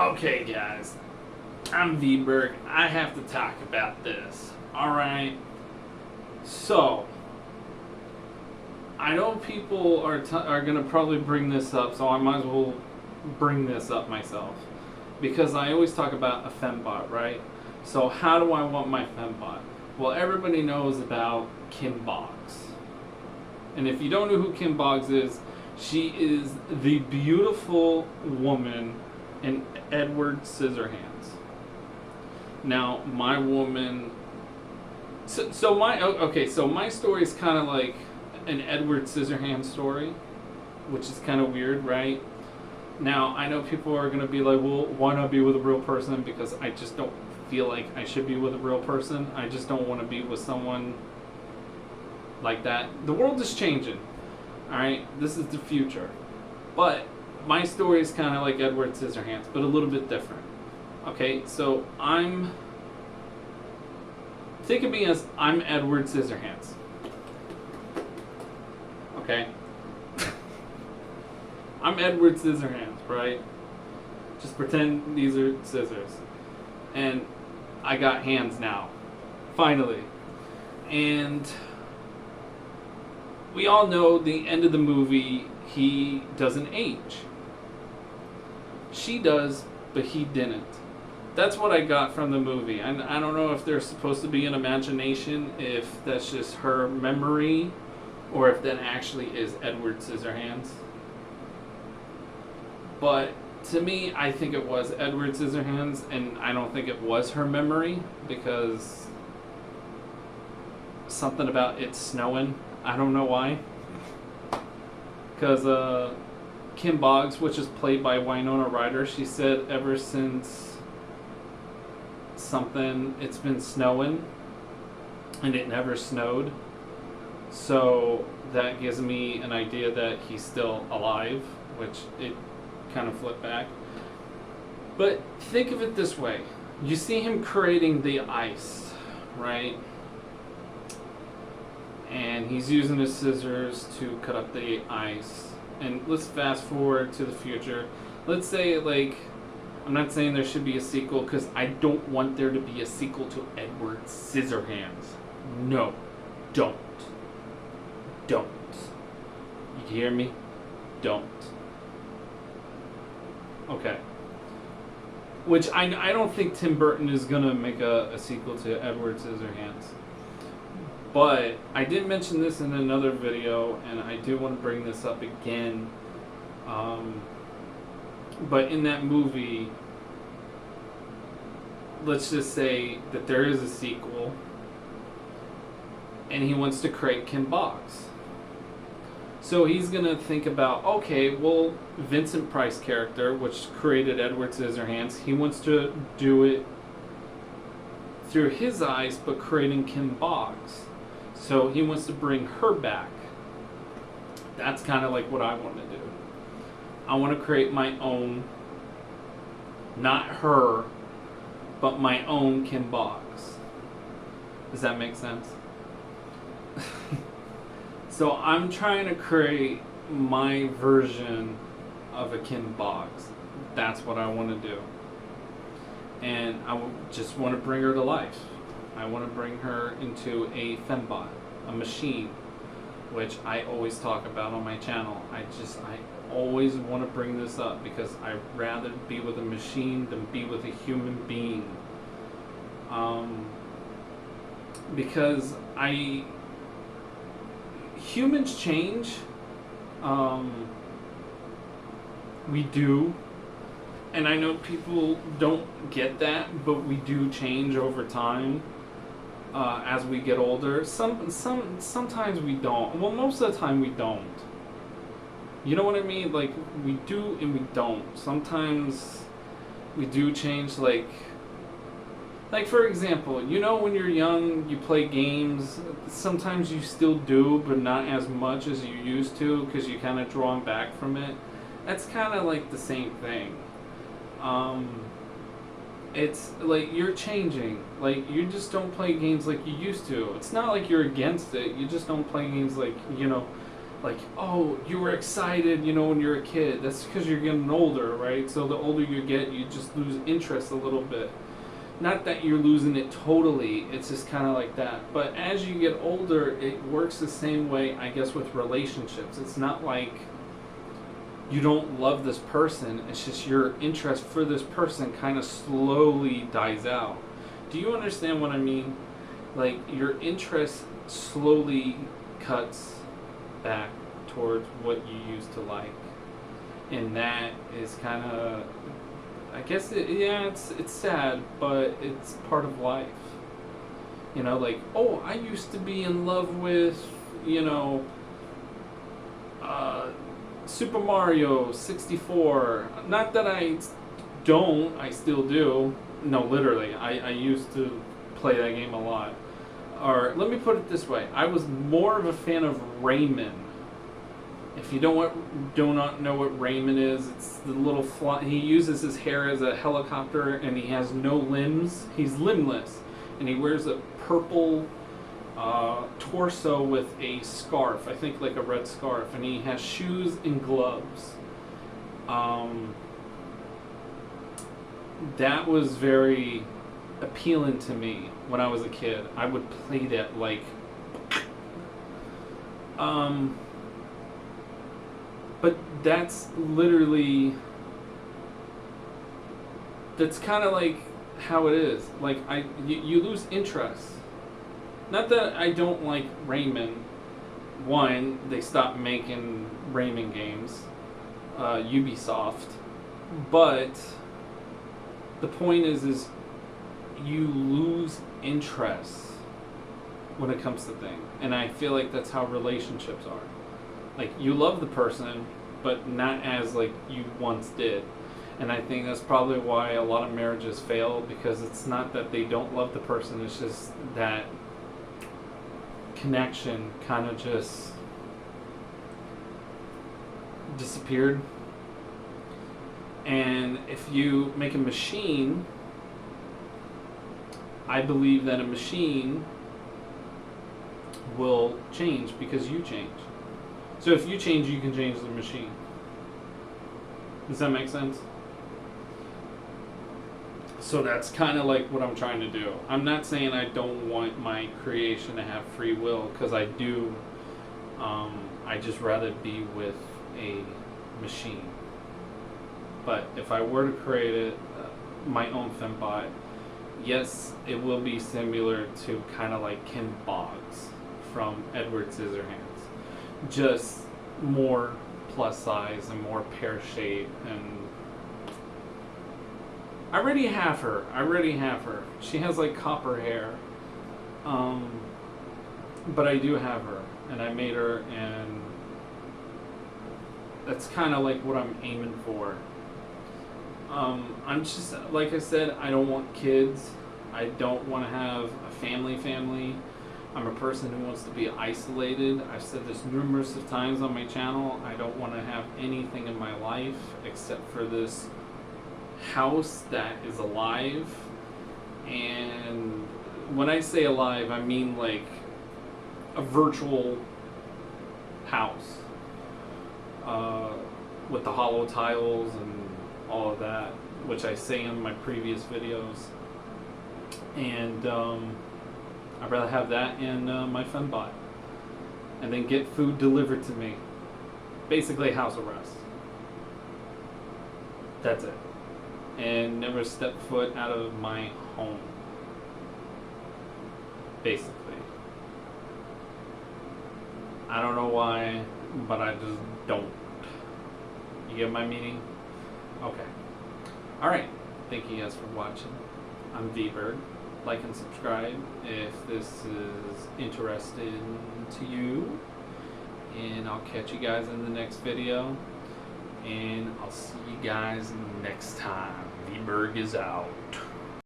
Okay, guys, I'm V-Berg. I have to talk about this. Alright? So, I know people are going to probably bring this up, so I might as well bring this up myself. Because I always talk about a FemBot, right? So, how do I want my FemBot? Well, everybody knows about Kim Boggs. And if you don't know who Kim Boggs is, she is the beautiful woman in Edward Scissorhands. Now, my woman. So my story is kind of like an Edward Scissorhands story, which is kind of weird, right? Now, I know people are going to be like, well, why not be with a real person? Because I just don't feel like I should be with a real person. I just don't want to be with someone like that. The world is changing, alright? This is the future. But my story is kind of like Edward Scissorhands, but a little bit different. Okay, so think of me as I'm Edward Scissorhands. Okay? I'm Edward Scissorhands, right? Just pretend these are scissors. And I got hands now. Finally. And we all know the end of the movie, he doesn't age. She does, but he didn't. That's what I got from the movie. And I don't know if there's supposed to be an imagination, if that's just her memory, or if that actually is Edward Scissorhands. But to me, I think it was Edward Scissorhands, and I don't think it was her memory, because something about it snowing. I don't know why. Because Kim Boggs, which is played by Winona Ryder, she said ever since it's been snowing, and it never snowed. So that gives me an idea that he's still alive, which it kind of flipped back. But think of it this way. You see him creating the ice, right? And he's using his scissors to cut up the ice. And let's fast forward to the future. Let's say, like, I'm not saying there should be a sequel, because I don't want there to be a sequel to Edward Scissorhands. No. Don't. You hear me? Don't. Okay. Which I don't think Tim Burton is going to make a sequel to Edward Scissorhands. But I did mention this in another video, and I do want to bring this up again. But in that movie, let's just say that there is a sequel, and he wants to create Kim Boggs. So he's going to think about, okay, well, Vincent Price character, which created Edward Scissorhands, he wants to do it through his eyes, but creating Kim Boggs. So he wants to bring her back. That's kind of like what I want to do. I want to create my own, not her, but my own Kim Boggs. Does that make sense? So I'm trying to create my version of a Kim Boggs. That's what I want to do. And I just want to bring her to life. I want to bring her into a FemBot, a machine, which I always talk about on my channel. I always want to bring this up because I'd rather be with a machine than be with a human being. Because humans change. We do. And I know people don't get that, but we do change over time as we get older. Sometimes we don't. Well, most of the time we don't. You know what I mean? Like, we do and we don't. Sometimes we do change, like for example, you know, when you're young, you play games. Sometimes you still do, but not as much as you used to, because you kind of drawn back from it. That's kind of like the same thing. It's like you're changing. Like, you just don't play games like you used to. It's not like you're against it. You just don't play games like, you know, like, oh, you were excited, you know, when you're a kid. That's because you're getting older, right? So the older you get, you just lose interest a little bit. Not that you're losing it totally, it's just kind of like that. But as you get older, it works the same way, I guess, with relationships. It's not like you don't love this person, it's just your interest for this person kind of slowly dies out. Do you understand what I mean? Like, your interest slowly cuts back towards what you used to like. And that is kind of, I guess, it's sad, but it's part of life. You know, like, oh, I used to be in love with, you know, Super Mario 64. Not that I don't, I still do. No, literally, I used to play that game a lot. Or let me put it this way: I was more of a fan of Rayman. If you do not know what Rayman is, it's the little fly. He uses his hair as a helicopter, and he has no limbs. He's limbless, and he wears a purple torso with a scarf. I think like a red scarf, and he has shoes and gloves. That was very appealing to me when I was a kid. I would play that like. But that's literally, that's kind of like how it is. Like, you lose interest. Not that I don't like Rayman. One, they stopped making Rayman games, Ubisoft. But the point is you lose interest when it comes to things. And I feel like that's how relationships are. Like, you love the person, but not as like you once did. And I think that's probably why a lot of marriages fail, because it's not that they don't love the person, it's just that connection kind of just disappeared. And if you make a machine, I believe that a machine will change because you change. So if you change, you can change the machine. Does that make sense? So that's kind of like what I'm trying to do. I'm not saying I don't want my creation to have free will, because I do. I just rather be with a machine. But if I were to create it, my own FemBot, yes, it will be similar to kind of like Kim Boggs from Edward Scissorhands. Just more plus size and more pear shape, and I already have her. She has like copper hair, but I do have her, and I made her, and that's kind of like what I'm aiming for. I'm just, like I said, I don't want kids. I don't want to have a family. I'm a person who wants to be isolated. I've said this numerous of times on my channel. I don't want to have anything in my life except for this house that is alive. And when I say alive, I mean like a virtual house with the hollow tiles and all of that, which I say in my previous videos. And I'd rather have that in my FemBot, and then get food delivered to me. Basically house arrest. That's it. And never step foot out of my home. Basically. I don't know why, but I just don't. You get my meaning? Okay. Alright. Thank you guys for watching. I'm VBird. Like and subscribe if this is interesting to you. And I'll catch you guys in the next video. And I'll see you guys next time. VBird is out.